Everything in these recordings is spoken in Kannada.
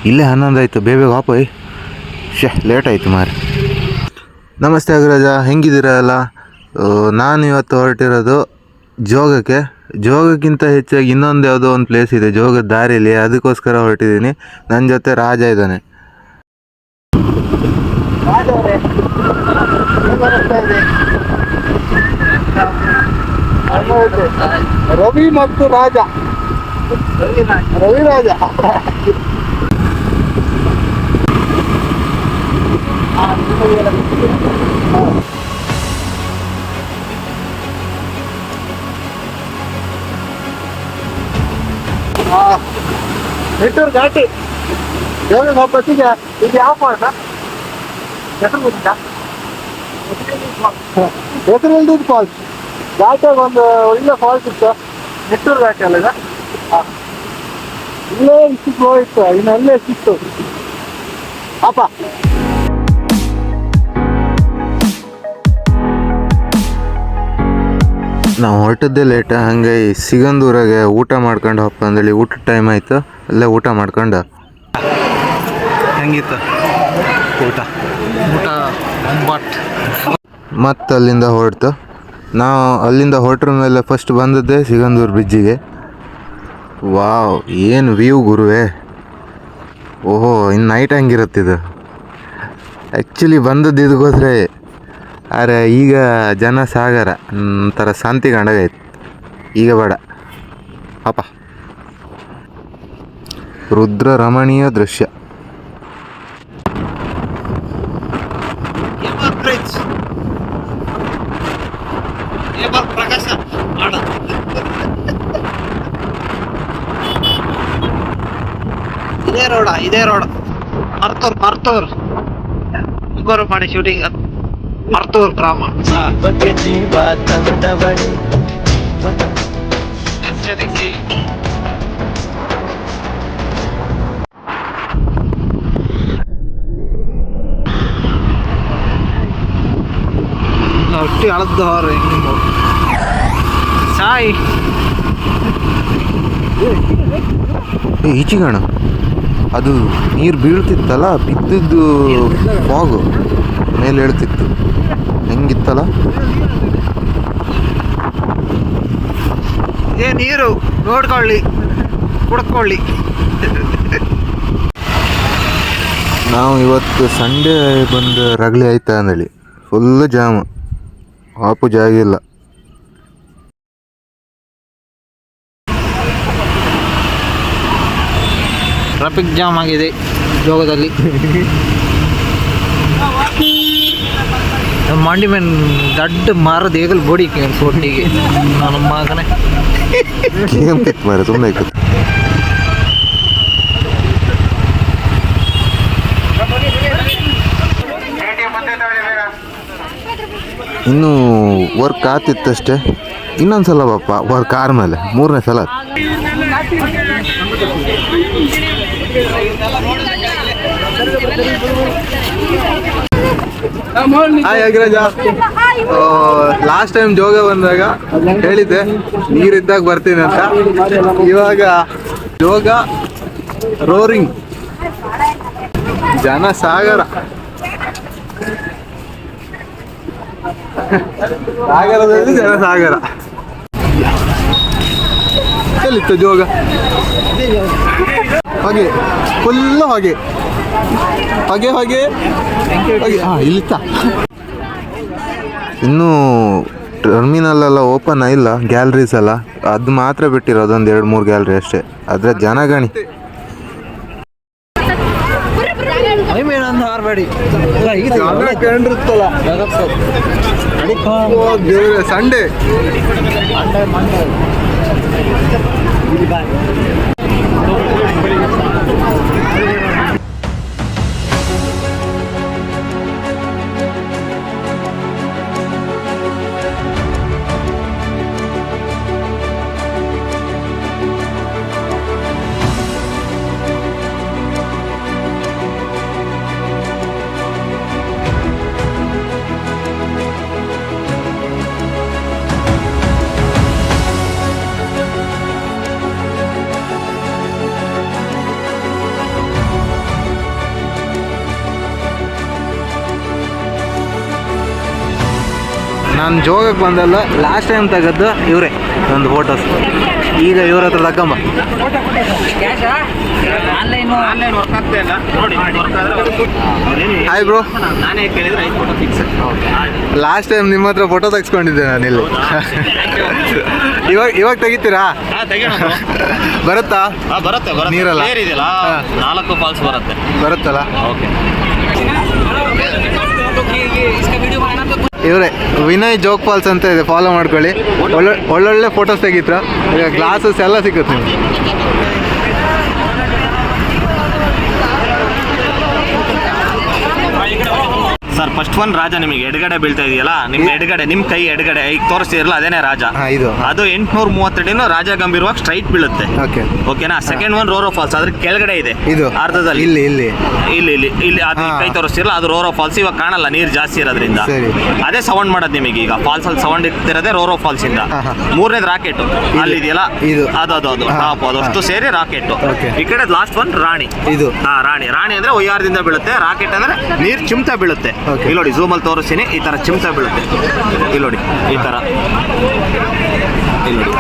ಇಲ್ಲೇ 11 ಆಯಿತು, ಬೇಗ ವಾಪಸ್ ಲೇಟ್ ಆಯಿತು ಮಾರಿ. ನಮಸ್ತೆ ಅಗ್ರಜ, ಹೆಂಗಿದ್ದೀರ ಎಲ್ಲ? ನಾನು ಇವತ್ತು ಹೊರಟಿರೋದು ಜೋಗಕ್ಕಿಂತ ಹೆಚ್ಚಾಗಿ ಇನ್ನೊಂದು ಯಾವುದೋ ಒಂದು ಪ್ಲೇಸ್ ಇದೆ ಜೋಗದ ದಾರಿಯಲ್ಲಿ, ಅದಕ್ಕೋಸ್ಕರ ಹೊರಟಿದ್ದೀನಿ. ನನ್ನ ಜೊತೆ ರಾಜ ಇದ್ದಾನೆ. ರವಿ ಮತ್ತು ರಾಜ, ರವಿರಾಜ. ನಿಟ್ಟೂರು ಘಾಟಿ ಯೋಗ ಒಬ್ಬತ್ತಿಗೆ ಇದು ಯಾವ ಫಾಲ್ಸ್? ಹೆಸರು ಫಾಲ್ಸ್. ಘಾಟಿಯಾಗ ಒಂದು ಒಳ್ಳೆ ಫಾಲ್ಸ್ ಇತ್ತು, ನಿಟ್ಟೂರು ಘಾಟಿ ಅಲ್ಲ ಇದು. ಇಲ್ಲೇ ಇಷ್ಟು ಫ್ಲೋ ಇತ್ತು, ಇನ್ನು ಅಲ್ಲೇ ಸಿಕ್ತು ಪಾಪ. ನಾವು ಹೊರಟದ್ದೇ ಲೇಟ, ಹಂಗೆ ಸಿಗಂದೂರಾಗೆ ಊಟ ಮಾಡ್ಕೊಂಡು ಹೋಗ್ಪ ಅಂದೇಳಿ ಊಟದ ಟೈಮ್ ಆಯಿತು. ಅಲ್ಲೇ ಊಟ ಮಾಡ್ಕೊಂಡು ಹೆಂಗಿತ್ತು ಊಟ ಮತ್ತು ಅಲ್ಲಿಂದ ಹೊರಡ್ತು. ನಾವು ಅಲ್ಲಿಂದ ಹೊರಟ್ರ ಮೇಲೆ ಫಸ್ಟ್ ಬಂದದ್ದೇ ಸಿಗಂದೂರು ಬ್ರಿಡ್ಜಿಗೆ. ವಾವ್, ಏನು ವ್ಯೂ ಗುರುವೇ! ಓಹೋ, ಇನ್ನು ನೈಟ್ ಹಂಗಿರುತ್ತಿದ್ದು. ಆ್ಯಕ್ಚುಲಿ ಬಂದದ್ದು ಇದಕ್ಕೋಸ್ಕರ. ಅರೆ ಈಗ ಜನ ಸಾಗರ ಒಂಥರ ಶಾಂತಿ ಕಂಡಾಗೈತೆ. ಈಗ ಬೇಡ ಪಾಪ. ರುದ್ರ ರಮಣೀಯ ದೃಶ್ಯ. ಇದೇ ರೋಡ ಮರ್ತೂರ್ ಇಬ್ಬರು ಮಾಡಿ ಶೂಟಿಂಗ್. ಮರ್ತೂರ್ ಗ್ರಾಮ. ಒಟ್ಟಿ ಅಳದವ್ರೆ ಸಾಯಿ ಈಚಿಗಣ ಅದು ನೀರು ಬೀಳ್ತಿತ್ತಲ್ಲ, ಬಿದ್ದದ್ದು ಫಾಗು ಮೇಲೆ ಹೇಳ್ತಿತ್ತು, ಹೆಂಗಿತ್ತಲ್ಲ. ಇದೇ ನೀರು ನೋಡ್ಕೊಳ್ಳಿ, ಕುಡ್ಕೊಳ್ಳಿ. ನಾವು ಇವತ್ತು ಸಂಡೇ ಬಂದು ರಗಳೆ ಆಯ್ತಾ ಅಂದೇಳಿ ಫುಲ್ಲು ಜಾಮು, ವಾಪು ಜಾಗಿಲ್ಲ. ಟ್ರಾಫಿಕ್ ಜಾಮ್ ಆಗಿದೆ ಜೋಗದಲ್ಲಿ. ಮಂಡಿ ಮೇಲೆ ದೊಡ್ಡ ಮರದ ಏಗಲ್ ಬೋಡಿ ಸೋಟಿಗೆ ನನ್ನ ಮಗನೇ ಸುಮ್ಮನೆ ಇನ್ನೂ ವರ್ಕ್ ಆತಿತ್ತಷ್ಟೇ. ಇನ್ನೊಂದು ಸಲ ಬಾಪ ವರ್ಕ್ ಆದ್ಮೇಲೆ 3ನೇ ಸಲ. ಹಾಯ್ ಅಗ್ರಜ, ಲಾಸ್ಟ್ ಟೈಮ್ ಜೋಗ ಬಂದಾಗ ಹೇಳಿದ್ದೆ ನೀರಿದ್ದಾಗ ಬರ್ತೀನಿ ಅಂತ. ಇವಾಗ ಜೋಗ ರೋರಿಂಗ್, ಜನ ಸಾಗರ. ಸಾಗರದಲ್ಲಿ ಜನ ಸಾಗರ. ಎಲ್ಲಿತ್ತು ಜೋಗ? ಹಾಗೆ ಫುಲ್ಲು ಹಾಗೆ ಹಾಗೆ ಹಾಗೆ ಹಾಗೆ. ಹಾಂ, ಇಲ್ಲಿತ್ತ. ಇನ್ನೂ ಟರ್ಮಿನಲ್ ಎಲ್ಲ ಓಪನ್ ಇಲ್ಲ, ಗ್ಯಾಲರೀಸ್ ಎಲ್ಲ ಅದು ಮಾತ್ರ ಬಿಟ್ಟಿರೋದು, ಒಂದು 2-3 ಗ್ಯಾಲರಿ ಅಷ್ಟೇ. ಆದರೆ ಜನಗಣಿ ಸಂಡೇ ನಾನು ಜೋಗಕ್ಕೆ ಬಂದಲ್ಲ, ಲಾಸ್ಟ್ ಟೈಮ್ ತೆಗೆದ್ದು ಇವರೇ ಒಂದು ಫೋಟೋಸ್. ಈಗ ಇವ್ರ ಹತ್ರ ತಗೊಂಬ. Hi bro. ನಾನೇ ಕೇಳಿದ್ರೆ 5 ಫೋಟೋ ಫಿಕ್ಸ್. ಲಾಸ್ಟ್ ಟೈಮ್ ನಿಮ್ಮ ಹತ್ರ ಫೋಟೋ ತೆಗೆಸ್ಕೊಂಡಿದ್ದೆ ನಾನು ಇಲ್ಲಿ. ಇವಾಗ ತೆಗಿತೀರಾ? ಬರುತ್ತಾ? ಬರುತ್ತೆ ನೀರಲ್ಲ? ಇದೆಯಲ್ಲ 4 ಫಾಲ್ಸ್ ಬರುತ್ತಲ್ಲ? ಓಕೆ. ಇವರೇ ವಿನಯ್ ಜೋಗ್ ಫಾಲ್ಸ್ ಅಂತ ಇದೆ, ಫಾಲೋ ಮಾಡ್ಕೊಳ್ಳಿ. ಒಳ್ಳೊಳ್ಳೆ ಫೋಟೋಸ್ ತೆಗಿತ್ರ. ಈಗ ಗ್ಲಾಸಸ್ ಎಲ್ಲ ಸಿಗುತ್ತೆ ನಿಮ್ಗೆ. ಸರ್ ಫಸ್ಟ್ ಒನ್ ರಾಜ ನಿಮಗೆ ಎಡಗಡೆ ಬೀಳ್ತಾ ಇದೆಯಲ್ಲ, ನಿಮ್ಮ ಎಡಗಡೆ, ನಿಮ್ಮ ಕೈ ಎಡಗಡೆ ಈಗ ತೋರಿಸ್ತಿರಲ್ಲ ಅದೇನೇ ರಾಜ. ಅದು 832 ರಾಜ ಗಂಭೀರವಾಗಿ ಸ್ಟ್ರೈಟ್ ಬೀಳುತ್ತೆ. ಓಕೆನಾ? ಸೆಕೆಂಡ್ ಒನ್ ರೋರೋ ಫಾಲ್ಸ್, ಅದ್ರ ಕೆಳಗಡೆ ಇದೆ ಅರ್ಧದಲ್ಲಿ. ಇಲ್ಲಿ ಇಲ್ಲಿ ಇಲ್ಲಿ ಇಲ್ಲಿ ಇಲ್ಲಿ ಅದು ಕೈ ತೋರಿಸ್ತಿರಲ್ಲ ಅದು ರೋರೋ ಫಾಲ್ಸ್. ಇವಾಗ ಕಾಣಲ್ಲ, ನೀರು ಜಾಸ್ತಿ ಇರೋದ್ರಿಂದ. ಅದೇ ಸೌಂಡ್ ಮಾಡೋದು ನಿಮಗೆ. ಈಗ ಫಾಲ್ಸ್ ಅಲ್ಲಿ ಸೌಂಡ್ ಇರ್ತಿರೋದೇ ರೋರೋ ಫಾಲ್ಸ್ ಇಂದ. ಮೂರನೇದು ರಾಕೆಟ್ ಅಲ್ಲಿ ಇದೆಯಲ್ಲ, ಅದು ಅದು ಅದು ಟಾಪ್, ಅದಷ್ಟು ಸೇರಿ ರಾಕೆಟ್. ಈ ಕಡೆ ಲಾಸ್ಟ್ ಒನ್ ರಾಣಿ. ರಾಣಿ ಅಂದ್ರೆ ಒಯ್ಯಾರದಿಂದ ಬೀಳುತ್ತೆ. ರಾಕೆಟ್ ಅಂದ್ರೆ ನೀರು ಚಿಮ್ತಾ ಬೀಳುತ್ತೆ. ಇಲ್ಲಿ ನೋಡಿ, ಝೂಮ್ ಅಲ್ಲಿ ತೋರಿಸ್ತೀನಿ, ಈ ತರ ಚಿಮ್ತಾ ಬೀಳುತ್ತೆ. ಇಲ್ಲಿ ನೋಡಿ, ಈ ತರ. ಇಲ್ಲಿ ನೋಡಿ,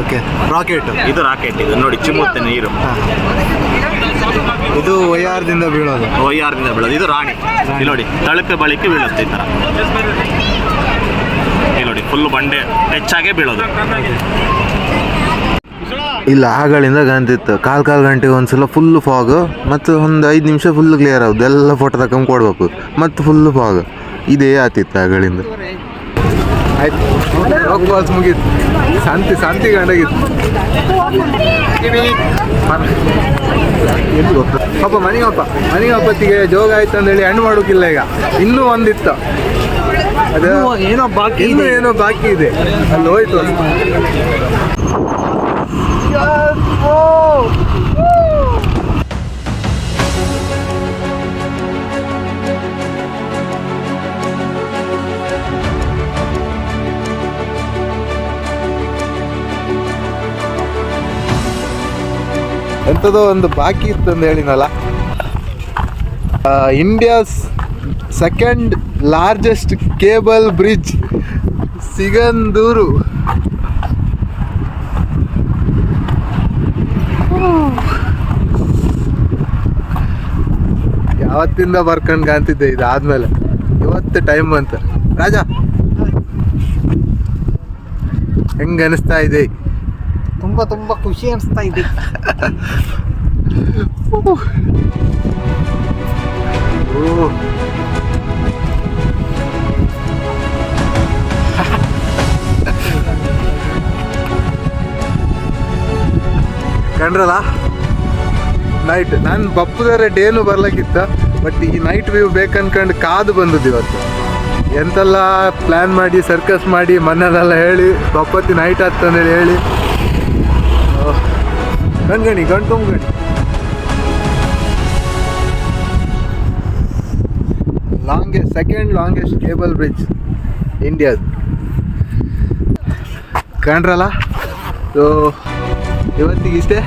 ಓಕೆ. ರಾಕೆಟ್, ಇದು ರಾಕೆಟ್. ಇದು ನೋಡಿ ಚಿಮ್ಮುತ್ತೆ ನೀರು. ಇದು ಒಯ್ಯಾರದಿಂದ ಬೀಳೋದು. ಇದು ರಾಣಿ. ಇಲ್ಲಿ ನೋಡಿ, ತಳಕ್ಕೆ ಬಳಿಕೆ ಬೀಳುತ್ತೆ ಈ ತರ. ಇಲ್ಲಿ ನೋಡಿ, ಫುಲ್ ಬಂಡೆ ಹೆಚ್ಚಾಗೆ ಬೀಳೋದು. ಇಲ್ಲ ಆಗಳಿಂದ ಕಾಣ್ತಿತ್ತು. ಕಾಲು ಗಂಟೆಗೆ ಒಂದ್ಸಲ ಫುಲ್ ಫಾಗ್, ಮತ್ತು ಒಂದು 5 ನಿಮಿಷ ಫುಲ್ ಕ್ಲಿಯರ್ ಆಗೋದು. ಎಲ್ಲ ಫೋಟೋ ತಗೊಂಡು ಕೊಡ್ಬೇಕು, ಮತ್ತು ಫುಲ್ ಫಾಗ್. ಇದೇ ಆತಿತ್ತು ಆಗಳಿಂದ. ಆಯ್ತು, ಜೋಗ್ ಫಾಲ್ಸ್ ಮುಗೀತು. ಶಾಂತಿ ಗಂಡಾಗಿತ್ತು. ಎಲ್ಲಿ ಹೋಗ್ತ ಪಾಪ ಮನೆಗಪ್ಪತ್ತಿಗೆ ಜೋಗ ಆಯ್ತು ಅಂದೇಳಿ ಹಣ್ಣು ಮಾಡೋಕ್ಕಿಲ್ಲ. ಈಗ ಇನ್ನೂ ಒಂದಿತ್ತು, ಅದು ಏನೋ ಬಾಕಿ ಇದೆ. ಅಲ್ಲಿ ಹೋಯ್ತು. ಎಂಥದೋ ಒಂದು ಬಾಕಿ ಇತ್ತು ಅಂತ ಹೇಳಿನಲ್ಲ. India's second largest cable bridge, Sigandur. ಯಾವತ್ತಿಂದ ಬರ್ಕೊಂಡು ಕಾಣ್ತಿದ್ದೆ, ಇದಾದ್ಮೇಲೆ ಇವತ್ತು ಟೈಮ್ ಅಂತ. ರಾಜ ಹೆಂಗ ಅನಿಸ್ತಾ ಇದೆ? ತುಂಬಾ ಖುಷಿ ಅನಿಸ್ತಾ ಇದೆ. ಕಂಡ್ರಲ್ಲ ನೈಟ್. ನಾನು ಬಪ್ಪುದರೆ ಡೇನು ಬರ್ಲಿಕ್ಕಿತ್ತ, ಬಟ್ ಈ ನೈಟ್ ವ್ಯೂ ಬೇಕನ್ಕಂಡು ಕಾದು ಬಂದದ್ದು ಇವತ್ತು. ಎಂತೆಲ್ಲ ಪ್ಲ್ಯಾನ್ ಮಾಡಿ, ಸರ್ಕಸ್ ಮಾಡಿ, ಮನೆಯಲ್ಲೆಲ್ಲ ಹೇಳಿ ಬಪ್ಪತ್ತಿ ನೈಟ್ ಆಗ್ತಂದೇಳಿ ಹೇಳಿ ಗಣ್ಗಣಿ ಸೆಕೆಂಡ್ ಲಾಂಗೆಸ್ಟ್ ಕೇಬಲ್ ಬ್ರಿಡ್ಜ್ ಇಂಡಿಯಾದ. ಕಂಡ್ರಲ್ಲ. ಸೊ ಇವತ್ತಿಗೆ ಇಷ್ಟೇ.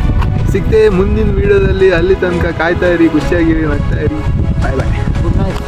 ಸಿಗ್ತೇ ಮುಂದಿನ ವೀಡಿಯೋದಲ್ಲಿ. ಅಲ್ಲಿ ತನಕ ಕಾಯ್ತಾ ಇರಿ, ಖುಷಿಯಾಗಿರಿ, ನಗ್ತಾ ಇರಿ. ಬಾಯ್. Good night.